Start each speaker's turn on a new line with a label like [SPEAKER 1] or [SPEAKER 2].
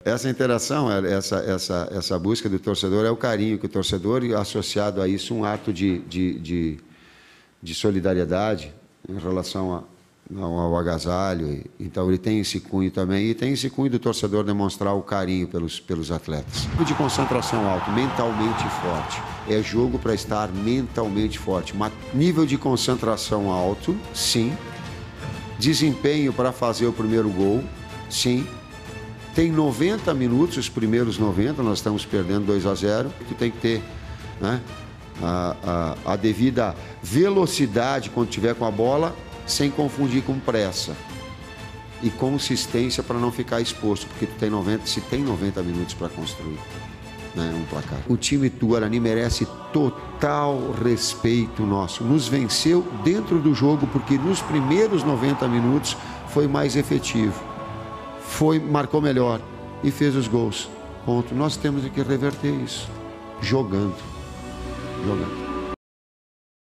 [SPEAKER 1] Essa interação, essa busca do torcedor é o carinho que o torcedor, associado a isso, um ato de solidariedade em relação ao agasalho. Então, ele tem esse cunho também, e tem esse cunho do torcedor demonstrar o carinho pelos atletas. De concentração alto, mentalmente forte. É jogo para estar mentalmente forte. Nível de concentração alto, sim. Desempenho para fazer o primeiro gol, sim. Tem 90 minutos, os primeiros 90, nós estamos perdendo 2-0, tu tem que ter, né, a devida velocidade quando tiver com a bola, sem confundir com pressa. E consistência para não ficar exposto, porque se tem 90 minutos para construir, né, um placar. O time do Guarani merece total respeito nosso. Nos venceu dentro do jogo, porque nos primeiros 90 minutos foi mais efetivo. Marcou melhor e fez os gols. Ponto. Nós temos que reverter isso. Jogando.